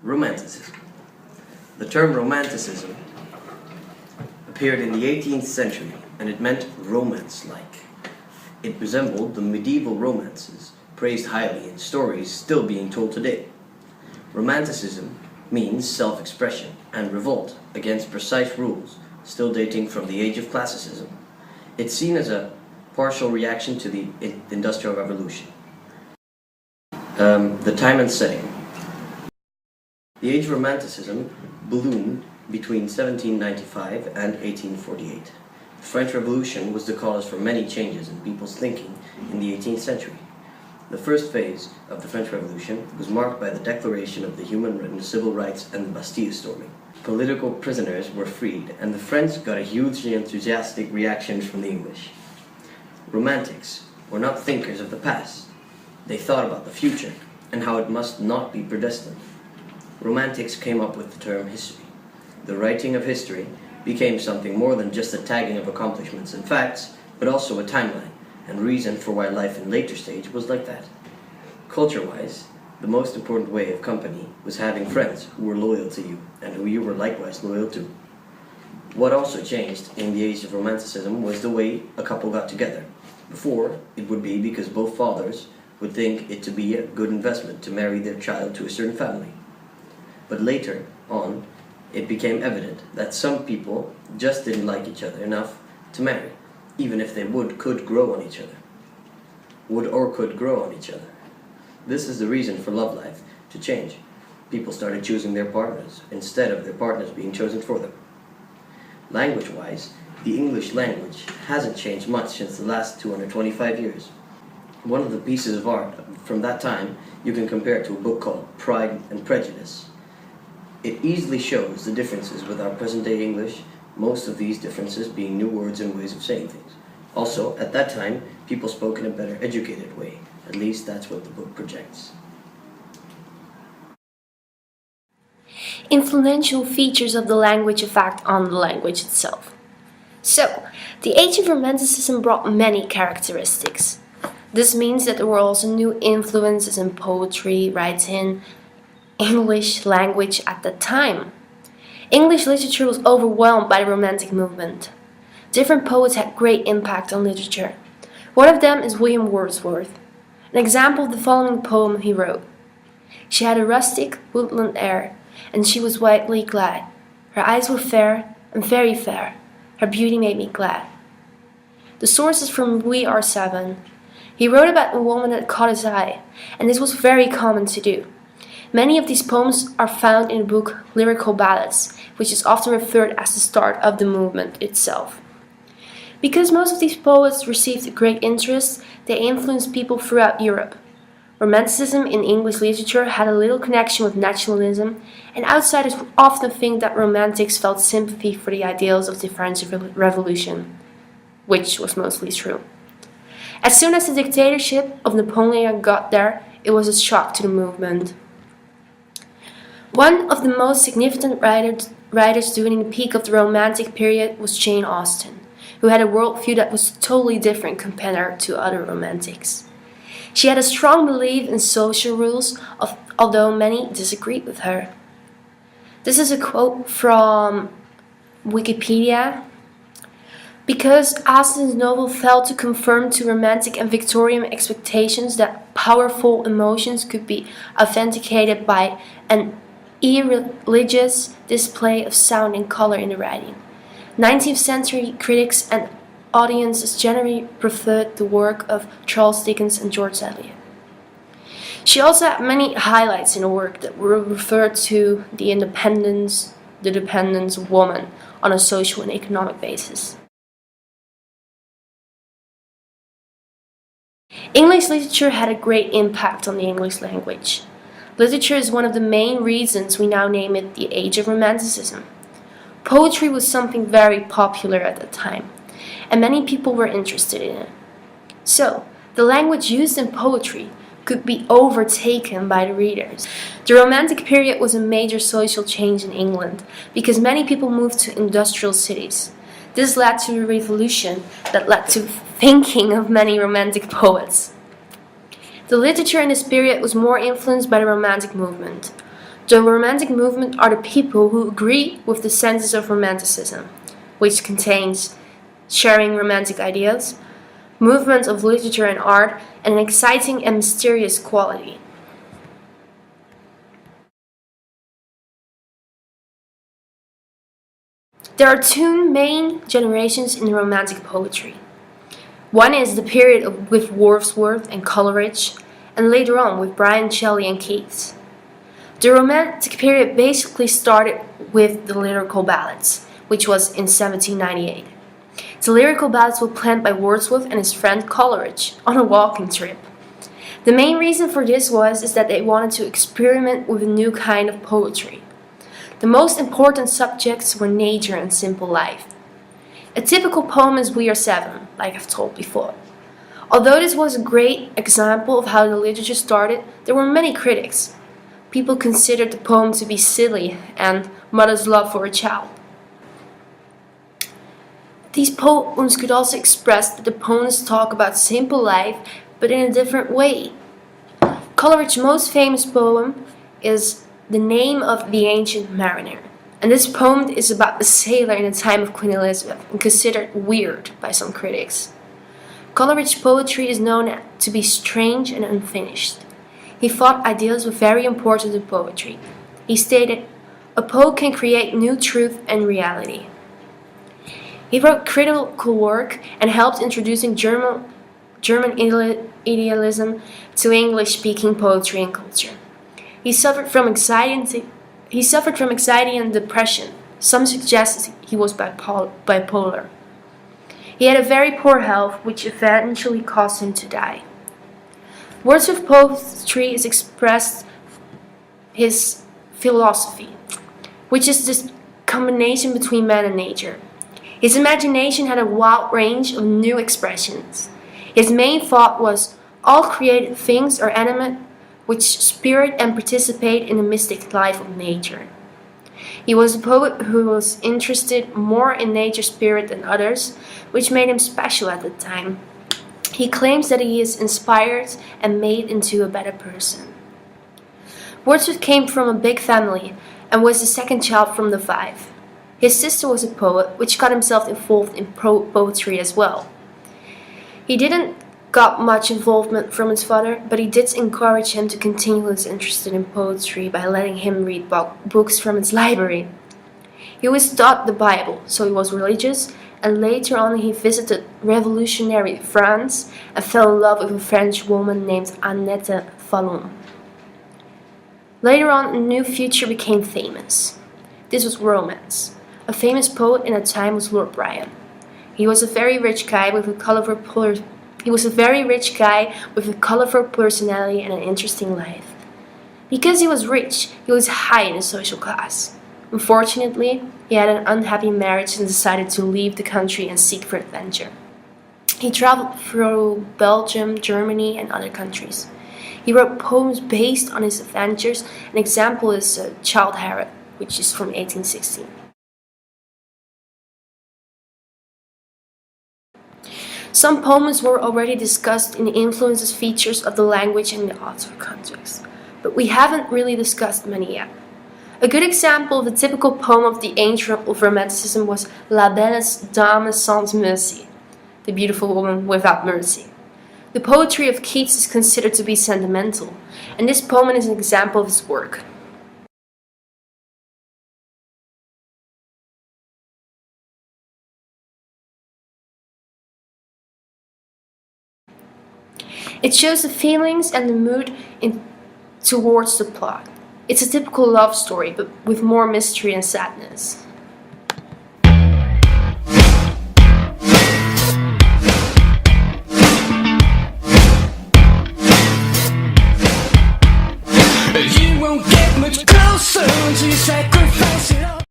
Romanticism. The term Romanticism appeared in the 18th century, and it meant romance-like. It resembled the medieval romances, praised highly in stories still being told today. Romanticism means self-expression and revolt against precise rules, still dating from the age of classicism. It's seen as a partial reaction to the Industrial Revolution. The time and setting. The age of Romanticism bloomed between 1795 and 1848. The French Revolution was the cause for many changes in people's thinking in the 18th century. The first phase of the French Revolution was marked by the declaration of the human civil rights and the Bastille storming. Political prisoners were freed, and the French got a hugely enthusiastic reaction from the English. Romantics were not thinkers of the past. They thought about the future and how it must not be predestined. Romantics came up with the term history. The writing of history became something more than just a tagging of accomplishments and facts, but also a timeline and reason for why life in later stage was like that. Culture-wise, the most important way of company was having friends who were loyal to you and who you were likewise loyal to. What also changed in the age of Romanticism was the way a couple got together. Before, it would be because both fathers would think it to be a good investment to marry their child to a certain family. But later on, it became evident that some people just didn't like each other enough to marry, even if they could grow on each other. Could grow on each other. This is the reason for love life to change. People started choosing their partners instead of their partners being chosen for them. Language-wise, the English language hasn't changed much since the last 225 years. One of the pieces of art from that time you can compare to a book called Pride and Prejudice. It easily shows the differences with our present-day English, most of these differences being new words and ways of saying things. Also, at that time, people spoke in a better educated way. At least that's what the book projects. Influential features of the language effect on the language itself. So, the age of Romanticism brought many characteristics. This means that there were also new influences in poetry, writing, English language at that time. English literature was overwhelmed by the Romantic movement. Different poets had great impact on literature. One of them is William Wordsworth. An example of the following poem he wrote. She had a rustic woodland air, and she was widely glad. Her eyes were fair and very fair. Her beauty made me glad. The source is from Louis R. He wrote about a woman that caught his eye, and this was very common to do. Many of these poems are found in the book Lyrical Ballads, which is often referred as the start of the movement itself. Because most of these poets received great interest, they influenced people throughout Europe. Romanticism in English literature had a little connection with nationalism, and outsiders would often think that Romantics felt sympathy for the ideals of the French Revolution, which was mostly true. As soon as the dictatorship of Napoleon got there, it was a shock to the movement. One of the most significant writers during the peak of the Romantic period was Jane Austen, who had a worldview that was totally different compared to other Romantics. She had a strong belief in social rules, although many disagreed with her. This is a quote from Wikipedia. Because Austen's novel failed to conform to Romantic and Victorian expectations that powerful emotions could be authenticated by an irreligious display of sound and color in the writing. 19th century critics and audiences generally preferred the work of Charles Dickens and George Eliot. She also had many highlights in her work that were referred to the dependence of woman on a social and economic basis. English literature had a great impact on the English language. Literature is one of the main reasons we now name it the Age of Romanticism. Poetry was something very popular at that time, and many people were interested in it. So, the language used in poetry could be overtaken by the readers. The Romantic period was a major social change in England because many people moved to industrial cities. This led to a revolution that led to thinking of many Romantic poets. The literature in this period was more influenced by the Romantic movement. The Romantic movement are the people who agree with the senses of Romanticism, which contains sharing romantic ideals, movements of literature and art, and an exciting and mysterious quality. There are two main generations in Romantic poetry. One is the period with Wordsworth and Coleridge, and later on with Byron, Shelley and Keats. The Romantic period basically started with the lyrical ballads, which was in 1798. The lyrical ballads were planned by Wordsworth and his friend Coleridge on a walking trip. The main reason for this is that they wanted to experiment with a new kind of poetry. The most important subjects were nature and simple life. A typical poem is We Are Seven, like I've told before. Although this was a great example of how the literature started, there were many critics. People considered the poem to be silly and mother's love for a child. These poems could also express that the poems talk about simple life, but in a different way. Coleridge's most famous poem is The Name of the Ancient Mariner. And this poem is about the sailor in the time of Queen Elizabeth and considered weird by some critics. Coleridge's poetry is known to be strange and unfinished. He thought ideals were very important in poetry. He stated, "A poet can create new truth and reality." He wrote critical work and helped introducing German idealism to English-speaking poetry and culture. He suffered from anxiety and depression. Some suggest he was bipolar. He had a very poor health, which eventually caused him to die. Wordsworth's poetry is expressed his philosophy, which is this combination between man and nature. His imagination had a wide range of new expressions. His main thought was all created things are animate, which spirit and participate in the mystic life of nature. He was a poet who was interested more in nature spirit than others, which made him special at the time. He claims that he is inspired and made into a better person. Wordsworth came from a big family and was the second child from the five. His sister was a poet, which got himself involved in poetry as well. He didn't got much involvement from his father, but he did encourage him to continue his interest in poetry by letting him read books from his library. He was taught the Bible, so he was religious, and later on he visited revolutionary France and fell in love with a French woman named Annette Fallon. Later on, a new future became famous. This was romance. A famous poet in that time was Lord Byron. He was a very rich guy with a colorful personality and an interesting life. Because he was rich, he was high in his social class. Unfortunately, he had an unhappy marriage and decided to leave the country and seek for adventure. He traveled through Belgium, Germany, and other countries. He wrote poems based on his adventures. An example is Childe Harold, which is from 1816. Some poems were already discussed in the influences features of the language and the author context, but we haven't really discussed many yet. A good example of a typical poem of the ancient Romanticism was La Belle Dame sans Merci, the beautiful woman without mercy. The poetry of Keats is considered to be sentimental, and this poem is an example of his work. It shows the feelings and the mood towards the plot. It's a typical love story, but with more mystery and sadness.